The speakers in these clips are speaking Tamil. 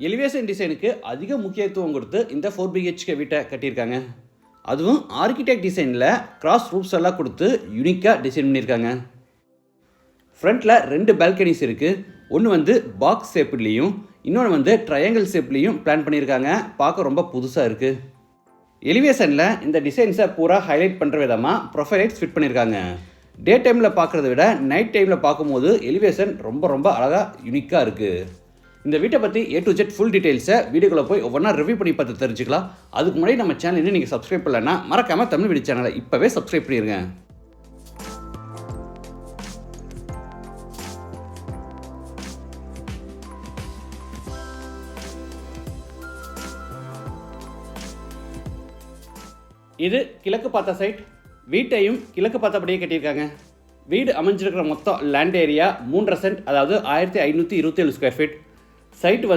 எலிவேஷன் டிசைனுக்கு அதிக முக்கியத்துவம் கொடுத்து இந்த 4BHK வீட்டை கட்டியிருக்காங்க. அதுவும் ஆர்கிடெக்ட் டிசைனில் கிராஸ் ரூப்ஸ் எல்லாம் கொடுத்து யூனிக்காக டிசைன் பண்ணியிருக்காங்க. ஃப்ரண்ட்டில் 2 பால்கனிஸ் இருக்குது. ஒன்று பாக்ஸ் ஷேப்லேயும் இன்னொன்று ட்ரையாங்கிள் ஷேப்லேயும் பிளான் பண்ணியிருக்காங்க. பார்க்க ரொம்ப புதுசாக இருக்குது. எலிவேஷனில் இந்த டிசைன்ஸை பூரா ஹைலைட் பண்ணுற விதமாக ப்ரொஃபைல் லைட்ஸ் ஃபிட் பண்ணியிருக்காங்க. டே டைமில் பார்க்குறத விட நைட் டைமில் பார்க்கும்போது எலிவேஷன் ரொம்ப அழகாக யூனிக்காக இருக்குது. இந்த வீட்டை பற்றி A to Z ஃபுல் டீட்டெயில்ஸை வீடியோக்குள்ளே போய் ஒவ்வொன்றா ரிவ்யூ பண்ணி பார்த்து தெரிஞ்சுக்கலாம். அதுக்கு முன்னாடி நம்ம சேனல் இன்னும் நீங்கள் சப்ஸ்கிரைப் பண்ணலன்னா மறக்காமல் தமிழ் வீடியோ சேனலை இப்போவே சப்ஸ்கிரைப் பண்ணிடுங்க. இது கிழக்கு பார்த்த சைட். வீட்டையும் கிழக்கு பார்த்தபடியே கட்டியிருக்காங்க. வீடு அமைஞ்சிருக்கிற மொத்தம் லேண்ட் ஏரியா 3.5 சென்ட், அதாவது 1527 ஸ்கொயர் ஃபீட். சைட்டு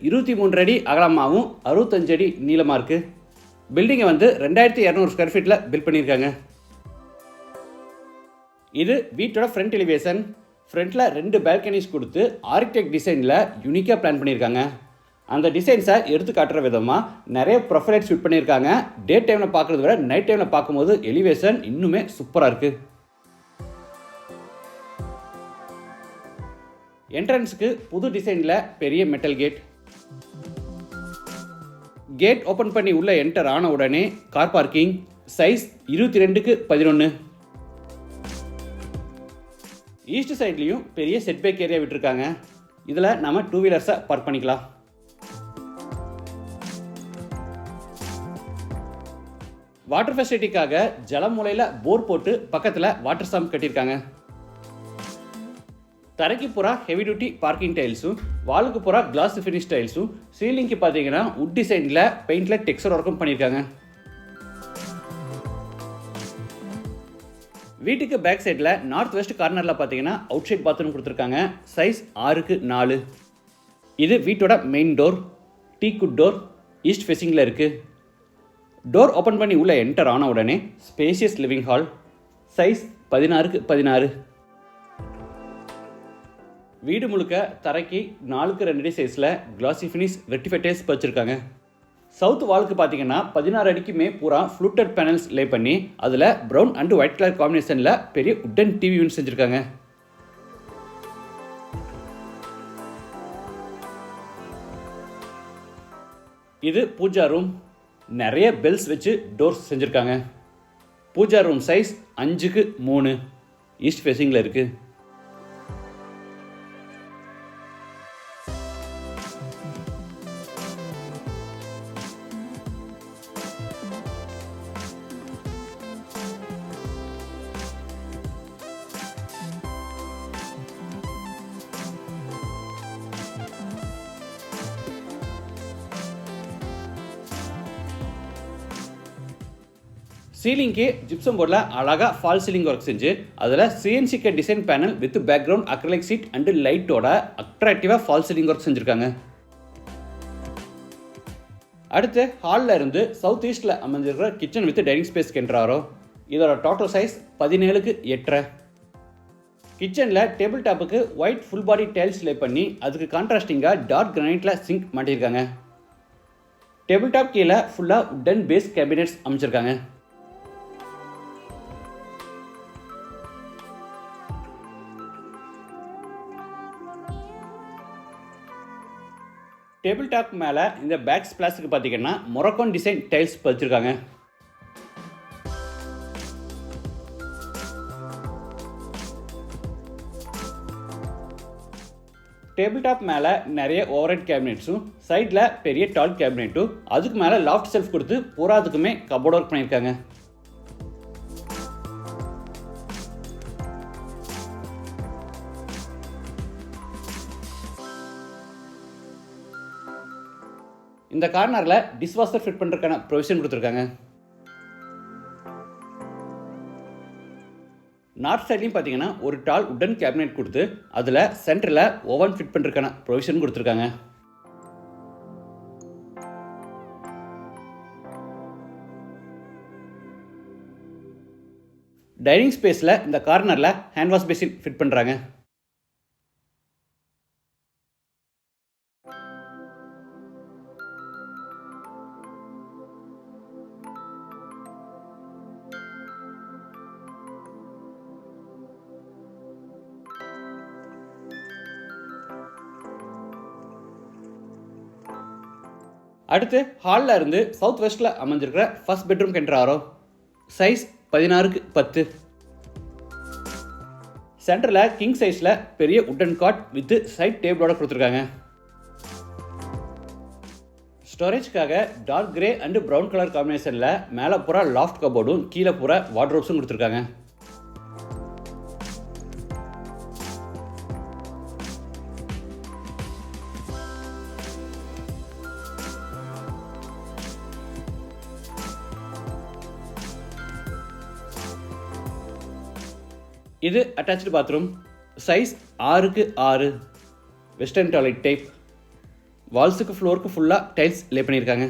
23 அடி அகலமாகவும் 65 அடி நீளமாக இருக்குது. பில்டிங்கை 2200 ஸ்கொயர் ஃபீட்டில் பில்ட் பண்ணியிருக்காங்க. இது வீட்டோட ஃப்ரண்ட் எலிவேஷன். ஃப்ரண்ட்டில் 2 பால்கனிஸ் கொடுத்து ஆர்கிடெக்ட் டிசைனில் யூனிக்காக பிளான் பண்ணியிருக்காங்க. அந்த டிசைன்ஸை எடுத்து காட்டுற விதமாக நிறைய ப்ரொஃபைலைட்ஸ் ஃபிட் பண்ணியிருக்காங்க. டே டைமில் பார்க்குறத விட நைட் டைமில் பார்க்கும்போது எலிவேஷன் இன்னுமே சூப்பராக இருக்குது. என்ட்ரன்ஸுக்கு புது டிசைனில் பெரிய மெட்டல் கேட் ஓப்பன் பண்ணி உள்ளே என்டர் ஆன உடனே car parking. Size 22x11. East சைட்லேயும் பெரிய செட்பேக் ஏரியா விட்டுருக்காங்க. இதில் நம்ம 2 வீலர்ஸை பார்க் பண்ணிக்கலாம். வாட்டர் ஃபெசிலிட்டிக்காக ஜலமூலையில் போர் போட்டு பக்கத்தில் வாட்டர் சாம்ப் கட்டியிருக்காங்க. தரைக்கு பூரா ஹெவி டியூட்டி பார்க்கிங் டைல்ஸும் வாலுக்கு பூரா கிளாஸ் ஃபினிஷ் டைல்ஸும் சீலிங்க்கு பார்த்தீங்கன்னா உட் டிசைனில் பெயிண்டில் டெக்ஸ்சர் ஒர்க்கும் பண்ணியிருக்காங்க. வீட்டுக்கு பேக் சைடில் நார்த் வெஸ்ட் கார்னரில் பார்த்தீங்கன்னா அவுட் சைட் பாத்ரூம் கொடுத்துருக்காங்க. Size 6x4. இது வீட்டோட main door. Teakwood door east ஃபேஸிங்கில் இருக்குது. டோர் ஓப்பன் பண்ணி உள்ளே என்டர் ஆன உடனே spacious living hall. Size 16x16. வீடு முழுக்க தரைக்கு 4x2 அடி சைஸில் கிளாசி ஃபினிஷ் ரெக்டிஃபைட் டைல்ஸ் வச்சுருக்காங்க. சவுத் வாலுக்கு பார்த்தீங்கன்னா 16 அடிக்குமே பூரா ஃப்ளூட்டட் பேனல்ஸ் லே பண்ணி அதில் ப்ரௌன் அண்ட் ஒயிட் கலர் காம்பினேஷனில் பெரிய உட்டன் டிவி யூனிட் செஞ்சுருக்காங்க. இது பூஜா ரூம். நிறைய பெல்ஸ் வச்சு டோர்ஸ் செஞ்சுருக்காங்க. Puja room size 5x3. East ஃபேஸிங்கில் இருக்குது. சீலிங்க்கு ஜிப்சம் போர்டில் அழகாக ஃபால் சீலிங் ஒர்க் செஞ்சு அதில் CNC design panel with background acrylic sheet and லைட்டோட அட்ராக்டிவாக ஃபால் சீலிங் ஒர்க் செஞ்சுருக்காங்க. அடுத்து ஹாலில் இருந்து சவுத் ஈஸ்டில் அமைஞ்சிருக்கிற கிச்சன் வித் டைனிங் ஸ்பேஸ் கென்றாரோ. இதோட டோட்டல் சைஸ் 17x8. கிச்சனில் டேபிள் டாப்புக்கு white full body tiles lay பண்ணி அதுக்கு கான்ட்ராஸ்டிங்காக டார்க் கிரானைட்டில் சிங்க் மாட்டியிருக்காங்க. டேபிள் டாப் கீழே ஃபுல்லாக உட்டன் பேஸ் கேபினெட்ஸ் அமைச்சிருக்காங்க. டேபிள் டாப் மேலே இந்த பேக் ஸ்பிளாஸுக்கு பார்த்தீங்கன்னா மொரக்கோன் டிசைன் டைல்ஸ் பதிச்சிருக்காங்க. டேபிள் டாப் மேலே நிறைய ஓவர்ஹெட் கேபினெட்ஸும் சைடில் பெரிய டால் கேபினெட்டும் அதுக்கு மேலே லாஃப்ட் செல்ஃப் கொடுத்து பூராதுக்குமே கபோர்ட் ஒர்க் பண்ணியிருக்காங்க. இந்த கார்னரில் டிஷ்வாஷர் ஃபிட் பண்ணுறதுக்கான ப்ரொவிஷன் கொடுத்துருக்காங்க. நார்த் சைட்லையும் பார்த்தீங்கன்னா ஒரு டால் உட்டன் கேபினெட் கொடுத்து அதில் சென்டரில் ஓவன் ஃபிட் பண்ணுறதுக்கான ப்ரொவிஷன் கொடுத்துருக்காங்க. டைனிங் ஸ்பேஸில் இந்த கார்னரில் ஹேண்ட் வாஷ் பேசின் ஃபிட் பண்ணுறாங்க. அடுத்து ஹாலில் இருந்து சவுத் வெஸ்ட்டில் அமைஞ்சிருக்கிற ஃபர்ஸ்ட் பெட்ரூம் கென்றாரோ. சைஸ் 16க்கு 10. சென்டரில் கிங் சைஸில் பெரிய உட்டன் காட் வித் சைட் டேபிளோட கொடுத்துருக்காங்க. ஸ்டோரேஜ்க்காக dark grey and brown colour காம்பினேஷனில் மேலே பூரா லாஃப்ட் கபோர்டும் கீழே பூரா வார்ட்ரோப்ஸும் கொடுத்துருக்காங்க. இது அட்டாச்டு பாத்ரூம். சைஸ் 6க்கு 6. Western toilet type. வால்ஸுக்கு ஃப்ளோருக்கு ஃபுல்லாக டைல்ஸ் லே பண்ணியிருக்காங்க.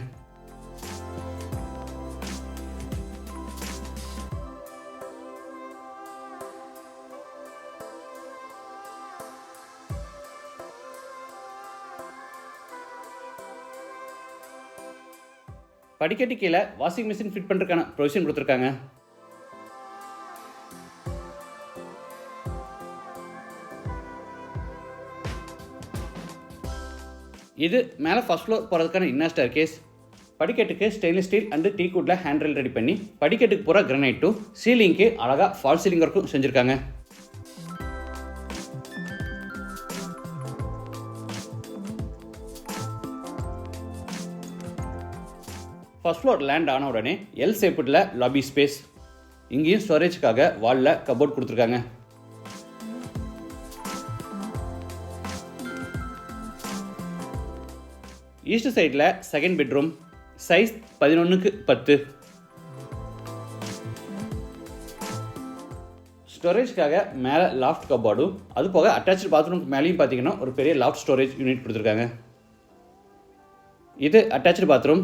படிக்கட்டு கீழே வாஷிங் மிஷின் ஃபிட் பண்ணுறதுக்கான ப்ரொவிஷன் கொடுத்துருக்காங்க. இது மேலே ஃபர்ஸ்ட் ஃப்ளோர் போகிறதுக்கான இன்னர் ஸ்டேர் கேஸ். படிக்கட்டுக்கு ஸ்டெயின்லெஸ் ஸ்டீல் அண்டு டீ குட்டில் ஹேண்ட்ரெயில் ரெடி பண்ணி படிக்கட்டுக்கு பூரா கிரனைட்டும் சீலிங்க்கு அழகாக ஃபால் சீலிங் ஒர்க்கும் செஞ்சுருக்காங்க. ஃபர்ஸ்ட் ஃப்ளோர் லேண்ட் ஆன உடனே எல் ஷேப்பில் லாபி ஸ்பேஸ். இங்கேயும் ஸ்டோரேஜுக்காக வாலில் கபோர்ட் கொடுத்துருக்காங்க. ஈஸ்ட் சைடில் செகண்ட் பெட்ரூம். சைஸ் 11க்கு 10. ஸ்டோரேஜ்க்காக மேலே லாஃப்ட் கபோர்டும் அது போக அட்டாச்சு பாத்ரூம்க்கு மேலேயும் பார்த்தீங்கன்னா ஒரு பெரிய லாஃப்ட் ஸ்டோரேஜ் யூனிட் கொடுத்துருக்காங்க. இது அட்டாச்சு பாத்ரூம்.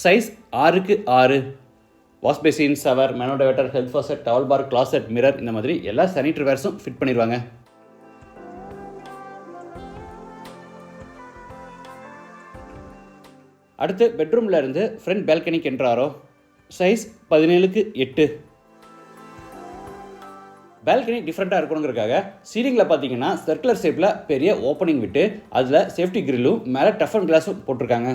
சைஸ் 6க்கு 6. வாஷ் பேசின், ஷவர், மேனோடைவேட்டர், health faucet, towel bar, closet, mirror இந்த மாதிரி எல்லா சானிட்டரி வேர்ஸும் ஃபிட் பண்ணிடுவாங்க. அடுத்து பெட்ரூமில் இருந்து ஃப்ரண்ட் பால்கனிக்கு என்ட்ராரோ. சைஸ் 17க்கு 8. பால்கனி டிஃப்ரெண்ட்டாக இருக்கணுங்கிறதுக்காக சீலிங்கில் பார்த்தீங்கன்னா சர்க்குலர் ஷேப்பில் பெரிய ஓப்பனிங் விட்டு அதில் சேஃப்டி கிரில்லும் மேலே டஃபன் கிளாஸும் போட்டிருக்காங்க.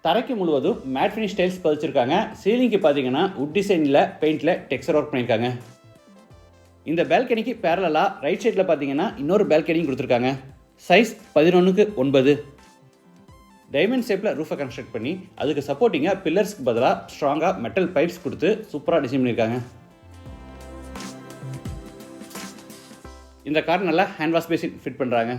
தரைக்கு முழுவதும் மேட் ஃபினிஷ் டைல்ஸ் பதிச்சிருக்காங்க. சீலிங்க்கு பார்த்தீங்கன்னா உட் டிசைனில் பெயிண்டில் டெக்ஸ்சர் ஒர்க் பண்ணியிருக்காங்க. இந்த பால்கனிக்கு பேரலாக ரைட் சைடில் பார்த்தீங்கன்னா இன்னொரு பால்கனியும் கொடுத்துருக்காங்க. சைஸ் 11க்கு 9. டைமண்ட் ஷேப்பில் ரூஃபை கன்ஸ்ட்ரக்ட் பண்ணி அதுக்கு சப்போர்ட்டிங்காக பில்லர்ஸ்க்கு பதிலாக ஸ்ட்ராங்காக மெட்டல் பைப்ஸ் கொடுத்து சூப்பராக டிசைன் பண்ணியிருக்காங்க. இந்த கார்னரில் ஹேண்ட் வாஷ் பேசின் ஃபிட் பண்ணுறாங்க.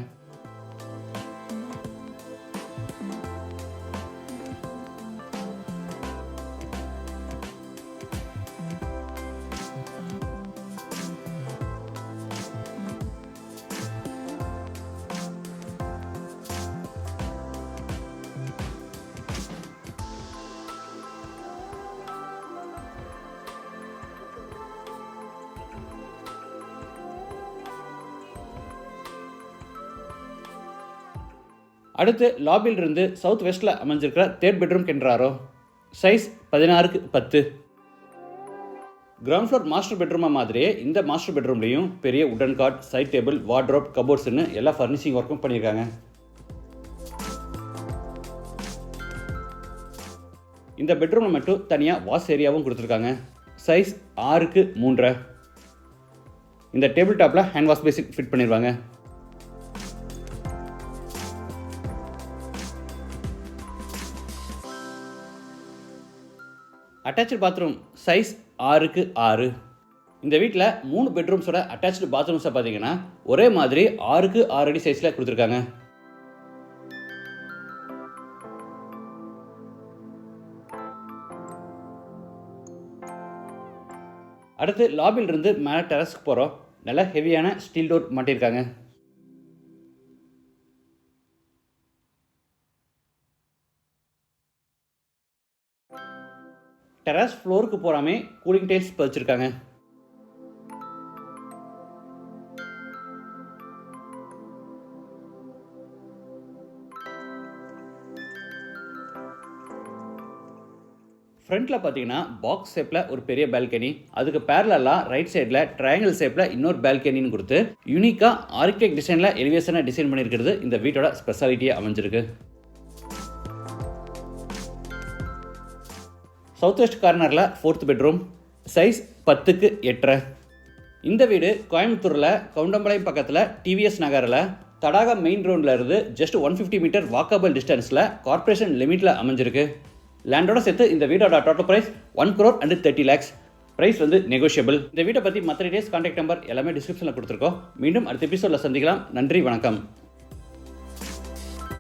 அடுத்து லாபியிலிருந்து சவுத் வெஸ்ட்டில் அமைஞ்சிருக்கிற தேர்ட் பெட்ரூம் கென்றாரோ. சைஸ் 16க்கு 10. கிரவுண்ட் ஃப்ளோர் மாஸ்டர் பெட்ரூமாக மாதிரியே இந்த மாஸ்டர் பெட்ரூம்லேயும் பெரிய உடன் காட், சைட் டேபிள், வார்ட்ரோப், கபோர்ட்ஸ்னு எல்லா ஃபர்னிஷிங் ஒர்க்கும் பண்ணியிருக்காங்க. இந்த பெட்ரூமில் மட்டும் தனியாக வாஷ் ஏரியாவும் கொடுத்துருக்காங்க. சைஸ் 6க்கு 3. இந்த டேபிள் டாப்பில் ஹேண்ட் வாஷ் பேசின் ஃபிட் பண்ணிடுவாங்க. Attach bathroom. சைஸ் 6க்கு 6. இந்த வீட்டில் 3 பெட்ரூம்ஸோட அட்டாச்சு பாத்ரூம்ஸை பார்த்தீங்கன்னா ஒரே மாதிரி 6க்கு 6 அடி சைஸில் கொடுத்துருக்காங்க. அடுத்து லாபியிலிருந்து மேலே டெரஸ்க்கு போகிறோம். நல்லா ஹெவியான ஸ்டீல் டோர் மாட்டியிருக்காங்க. டெரஸ் ஃப்ளோருக்கு போகாமே கூலிங் டைல்ஸ் பதிச்சிருக்காங்க. ஃப்ரண்ட்டில் பார்த்தீங்கன்னா பாக்ஸ் ஷேப்பில் ஒரு பெரிய பால்கனி, அதுக்கு பேரலாக ரைட் சைடில் ட்ரையாங்கிள் ஷேப்பில் இன்னொரு பால்கனின்னு கொடுத்து யூனிக்காக ஆர்கிடெக்ட் டிசைனில் எலிவேஷனாக டிசைன் பண்ணியிருக்கிறது இந்த வீட்டோட ஸ்பெஷாலிட்டியாக அமைஞ்சிருக்கு. சவுத் வெஸ்ட் கார்னரில் 4th பெட்ரூம், சைஸ் 10க்கு 8. இந்த வீடு கோயம்புத்தூரில் கவுண்டம்பாளையம் பக்கத்தில் டிவிஎஸ் நகரில் தடாகா மெயின் ரோடில் இருந்து ஜஸ்ட் 150 மீட்டர் வாக்கபிள் டிஸ்டன்ஸில் கார்பரேஷன் லிமிட்டில் அமைஞ்சிருக்கு. லேண்டோட சேர்த்து இந்த வீடோட total price 1,30 lakhs. Price negotiable. இந்த வீட்டை பற்றி மற்ற டீடைல்ஸ், கான்டாக்ட் நம்பர் எல்லாமே டிஸ்கிரிப்ஷனில் கொடுத்துருக்கோம். மீண்டும் அடுத்த எபிசோடில் சந்திக்கலாம். நன்றி, வணக்கம்.